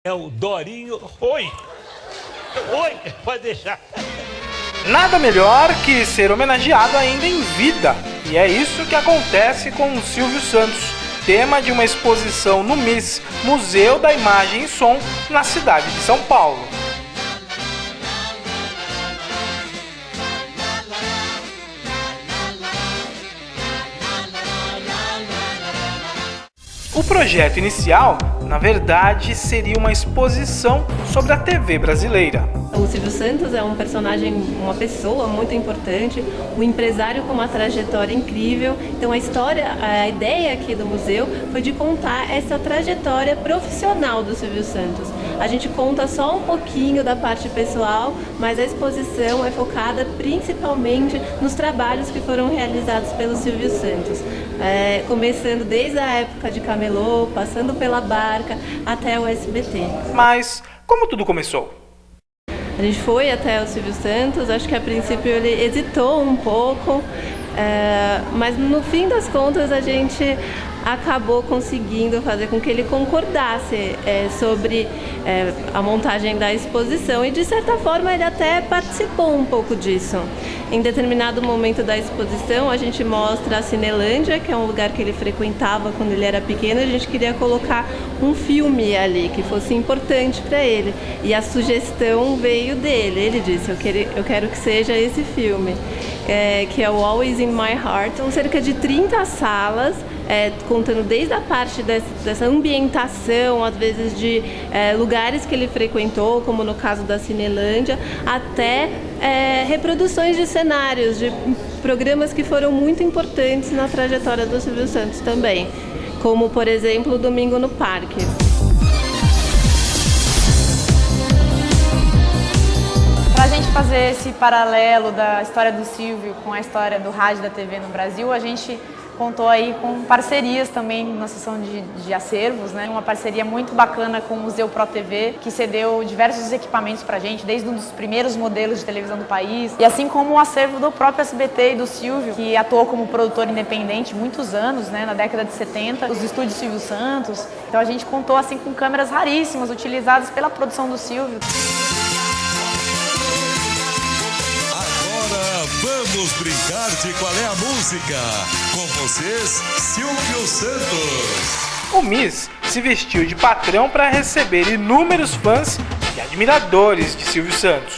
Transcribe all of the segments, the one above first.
É o Dorinho. Oi! Oi, pode deixar. Nada melhor que ser homenageado ainda em vida. E é isso que acontece com o Silvio Santos, tema de uma exposição no MIS, Museu da Imagem e Som, na cidade de São Paulo. O projeto inicial, na verdade, seria uma exposição sobre a TV brasileira. O Silvio Santos é um personagem, uma pessoa muito importante, um empresário com uma trajetória incrível. Então a ideia aqui do museu foi de contar essa trajetória profissional do Silvio Santos. A gente conta só um pouquinho da parte pessoal, mas a exposição é focada principalmente nos trabalhos que foram realizados pelo Silvio Santos. Começando desde a época de Camelô, passando pela Barca, até o SBT. Mas como tudo começou? A gente foi até o Silvio Santos, acho que a princípio ele hesitou um pouco, mas no fim das contas a gente acabou conseguindo fazer com que ele concordasse sobre a montagem da exposição e de certa forma ele até participou um pouco disso. Em determinado momento da exposição a gente mostra a Cinelândia, que é um lugar que ele frequentava quando ele era pequeno. A gente queria colocar um filme ali que fosse importante para ele e a sugestão veio dele. Ele disse, eu quero que seja esse filme, que é o Always in My Heart. São cerca de 30 salas, contando desde a parte dessa ambientação, às vezes de lugares que ele frequentou, como no caso da Cinelândia, até reproduções de cenários, de programas que foram muito importantes na trajetória do Silvio Santos também, como, por exemplo, Domingo no Parque. Para a gente fazer esse paralelo da história do Silvio com a história do rádio e da TV no Brasil, a gente contou aí com parcerias também na seção de acervos, né? Uma parceria muito bacana com o Museu Pro TV, que cedeu diversos equipamentos pra gente, desde um dos primeiros modelos de televisão do país, e assim como o acervo do próprio SBT e do Silvio, que atuou como produtor independente muitos anos, né? Na década de 70, os estúdios Silvio Santos. Então a gente contou assim com câmeras raríssimas utilizadas pela produção do Silvio. Vamos brincar de Qual é a Música? Com vocês, Silvio Santos. O MIS se vestiu de patrão para receber inúmeros fãs e admiradores de Silvio Santos.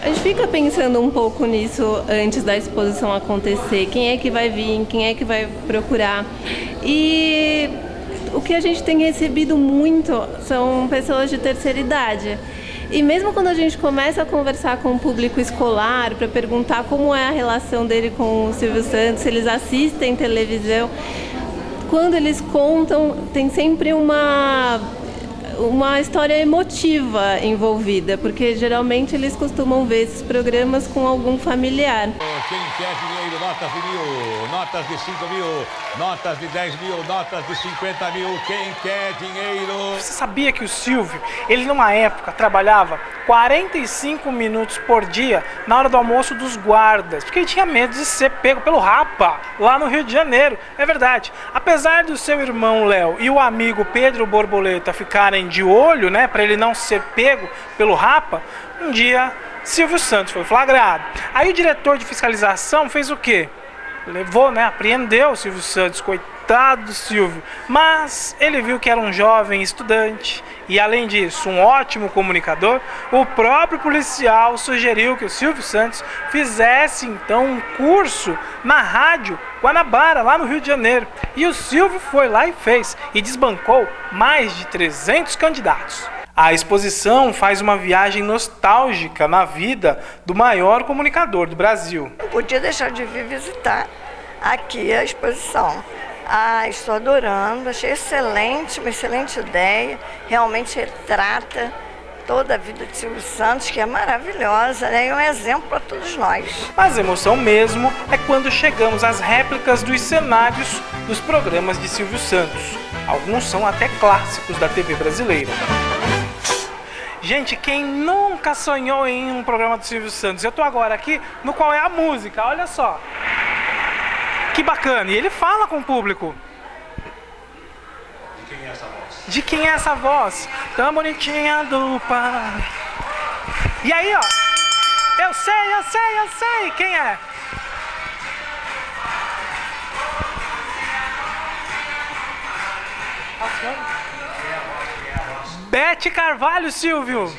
A gente fica pensando um pouco nisso antes da exposição acontecer. Quem é que vai vir, quem é que vai procurar. E o que a gente tem recebido muito são pessoas de terceira idade. E mesmo quando a gente começa a conversar com o público escolar para perguntar como é a relação dele com o Silvio Santos, se eles assistem televisão, quando eles contam, tem sempre uma história emotiva envolvida, porque geralmente eles costumam ver esses programas com algum familiar. Quem quer dinheiro, notas de 1.000, notas de 5.000, notas de 10.000, notas de 50.000, quem quer dinheiro? Você sabia que o Silvio, ele numa época trabalhava 45 minutos por dia na hora do almoço dos guardas, porque ele tinha medo de ser pego pelo Rapa, lá no Rio de Janeiro. É verdade. Apesar do seu irmão Léo e o amigo Pedro Borboleta ficarem de olho, né, para ele não ser pego pelo Rapa, um dia Silvio Santos foi flagrado. Aí o diretor de fiscalização fez o quê? Levou, né, apreendeu o Silvio Santos, coitado do Silvio. Mas ele viu que era um jovem estudante e, além disso, um ótimo comunicador. O próprio policial sugeriu que o Silvio Santos fizesse, então, um curso na Rádio Guanabara, lá no Rio de Janeiro. E o Silvio foi lá e fez, e desbancou mais de 300 candidatos. A exposição faz uma viagem nostálgica na vida do maior comunicador do Brasil. Não podia deixar de vir visitar aqui a exposição. Estou adorando, achei excelente, uma excelente ideia. Realmente retrata toda a vida de Silvio Santos, que é maravilhosa, né? E um exemplo para todos nós. Mas a emoção mesmo é quando chegamos às réplicas dos cenários dos programas de Silvio Santos. Alguns são até clássicos da TV brasileira. Gente, quem nunca sonhou em um programa do Silvio Santos? Eu tô agora aqui no Qual é a Música, olha só. Que bacana, e ele fala com o público. Quem é essa voz? de quem é essa voz tão bonitinha do pai. E aí, ó, eu sei quem é. Beth Carvalho, Silvio.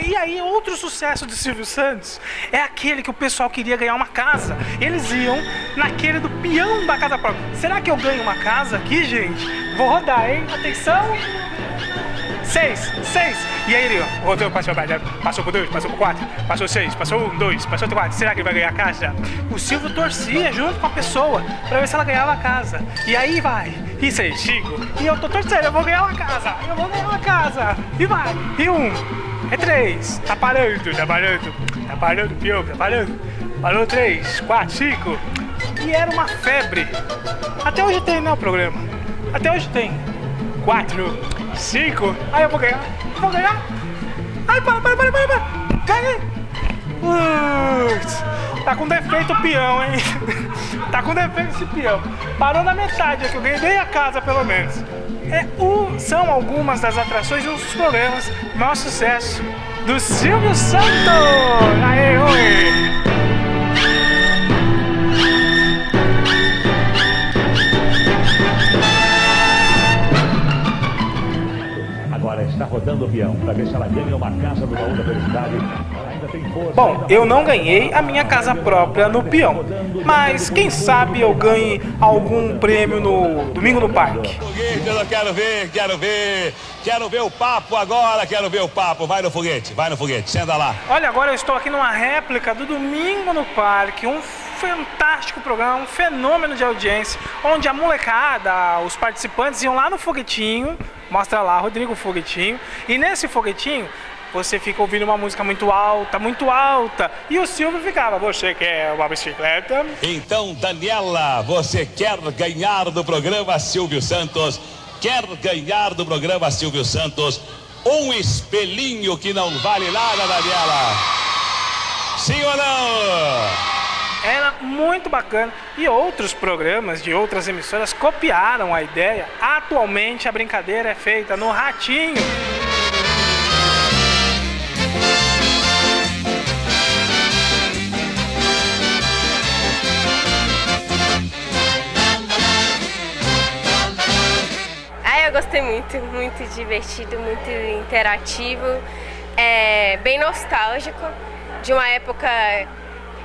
E aí, outro sucesso do Silvio Santos é aquele que o pessoal queria ganhar uma casa. Eles iam naquele do peão da casa própria. Será que eu ganho uma casa aqui, gente? Vou rodar, hein? Atenção. 6. E aí ele, ó, rodou, passou por 2, passou por 4, passou 6, passou 1, 2, passou 4. Será que ele vai ganhar a casa? O Silvio torcia junto com a pessoa pra ver se ela ganhava a casa. E aí vai. E 6, 5. E eu tô torcendo, eu vou ganhar uma casa. E vai. E 1. É 3, tá parando, peão, tá parando. Parou 3, 4, 5. E era uma febre. Até hoje tem, né, o programa? Até hoje tem. 4, 5. Aí eu vou ganhar. Ai, para. Ganhei. Tá com defeito o peão, hein? Tá com defeito esse peão. Parou na metade aqui, eu ganhei a casa pelo menos. São algumas das atrações e um dos programas de maior sucesso do Silvio Santos. Aê, oi! Agora está rodando o peão para ver se ela ganha uma casa do baú da felicidade. Ela ainda tem força. Bom, eu não ganhei a minha casa própria no peão, mas quem sabe eu ganhe algum prêmio no Domingo no Parque. Foguete, eu quero ver o papo agora, Vai no foguete, senta lá. Olha, agora eu estou aqui numa réplica do Domingo no Parque, um fantástico programa, um fenômeno de audiência, onde a molecada, os participantes iam lá no foguetinho, mostra lá, Rodrigo Foguetinho, e nesse foguetinho você fica ouvindo uma música muito alta, e o Silvio ficava, você quer uma bicicleta? Então, Daniela, você quer ganhar do programa Silvio Santos? Um espelhinho que não vale nada, Daniela? Sim ou não? Era muito bacana. E outros programas de outras emissoras copiaram a ideia. Atualmente a brincadeira é feita no Ratinho. Eu gostei muito divertido, muito interativo, bem nostálgico, de uma época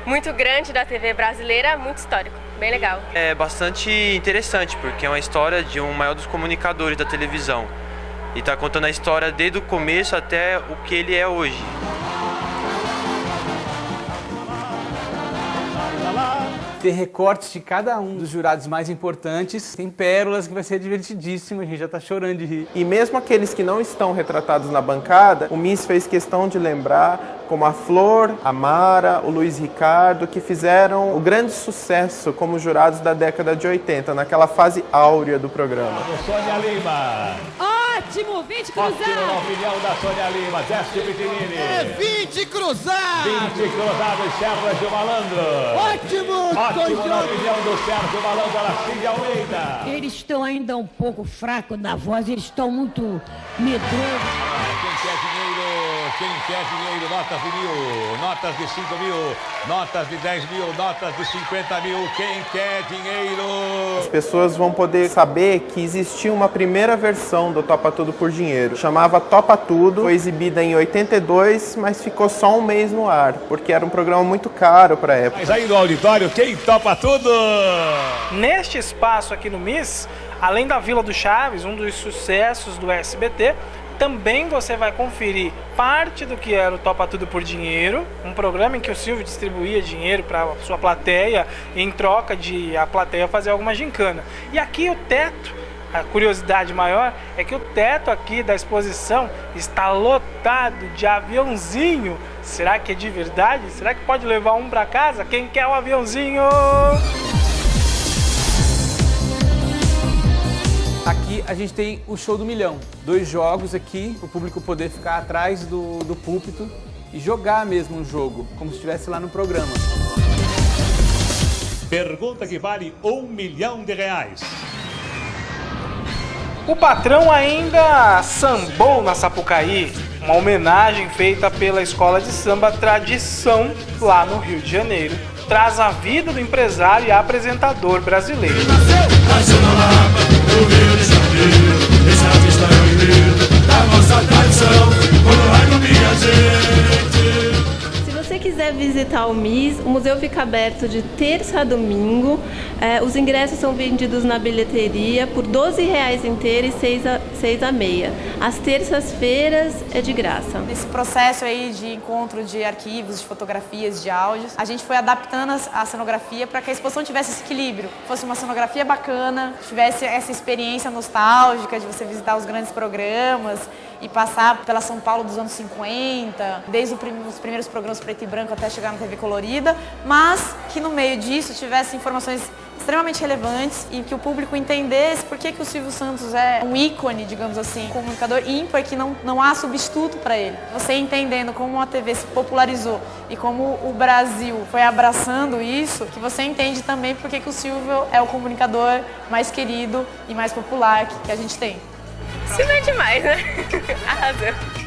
muito grande da TV brasileira, muito histórico, bem legal. É bastante interessante, porque é uma história de um maior dos comunicadores da televisão. E está contando a história desde o começo até o que ele é hoje. Tem recortes de cada um dos jurados mais importantes. Tem pérolas que vai ser divertidíssimo, a gente já tá chorando de rir. E mesmo aqueles que não estão retratados na bancada, o Miss fez questão de lembrar, como a Flor, a Mara, o Luiz Ricardo, que fizeram o grande sucesso como jurados da década de 80, naquela fase áurea do programa. Sônia Lima. Ótimo, 20 cruzados. Ótimo na opinião da Sônia Lima, Décio Pitinini. 20 cruzados. 20 cruzados, Sérgio Malandro. Ótimo na opinião do Sérgio Malandro, Aracide Almeida. Eles estão ainda um pouco fracos na voz, eles estão muito medrosos. Quem quer dinheiro, notas de 1.000, notas de 5.000, notas de 10.000, notas de 50.000, quem quer dinheiro? As pessoas vão poder saber que existia uma primeira versão do Topa Tudo por Dinheiro. Chamava Topa Tudo, foi exibida em 82, mas ficou só um mês no ar, porque era um programa muito caro para a época. Mas aí no auditório, quem topa tudo? Neste espaço aqui no Miss, além da Vila do Chaves, um dos sucessos do SBT, também você vai conferir parte do que era o Topa Tudo por Dinheiro, um programa em que o Silvio distribuía dinheiro para a sua plateia, em troca de a plateia fazer alguma gincana. E aqui o teto, a curiosidade maior é que o teto aqui da exposição está lotado de aviãozinho. Será que é de verdade? Será que pode levar um para casa? Quem quer um aviãozinho? Aqui a gente tem o Show do Milhão. 2 jogos aqui, para o público poder ficar atrás do púlpito e jogar mesmo um jogo, como se estivesse lá no programa. Pergunta que vale R$1 milhão. O patrão ainda sambou na Sapucaí, uma homenagem feita pela escola de samba Tradição, lá no Rio de Janeiro, traz a vida do empresário e apresentador brasileiro. Nasceu na Lapa, no Rio de Janeiro. Esse artista é o herdeiro da nossa tradição. Quando vai no minha gente. Se você quiser visitar o MIS, o museu fica aberto de terça a domingo. Os ingressos são vendidos na bilheteria por R$12 inteiro e 6 a meia. Às terças-feiras é de graça. Nesse processo aí de encontro de arquivos, de fotografias, de áudios, a gente foi adaptando a cenografia para que a exposição tivesse esse equilíbrio. Fosse uma cenografia bacana, tivesse essa experiência nostálgica de você visitar os grandes programas e passar pela São Paulo dos anos 50, desde os primeiros programas preto e branco até chegar na TV colorida, mas que no meio disso tivesse informações extremamente relevantes e que o público entendesse por que o Silvio Santos é um ícone, digamos assim, um comunicador ímpar, que não há substituto para ele. Você entendendo como a TV se popularizou e como o Brasil foi abraçando isso, que você entende também por que o Silvio é o comunicador mais querido e mais popular que a gente tem. Silvio é demais, né? Arrasou.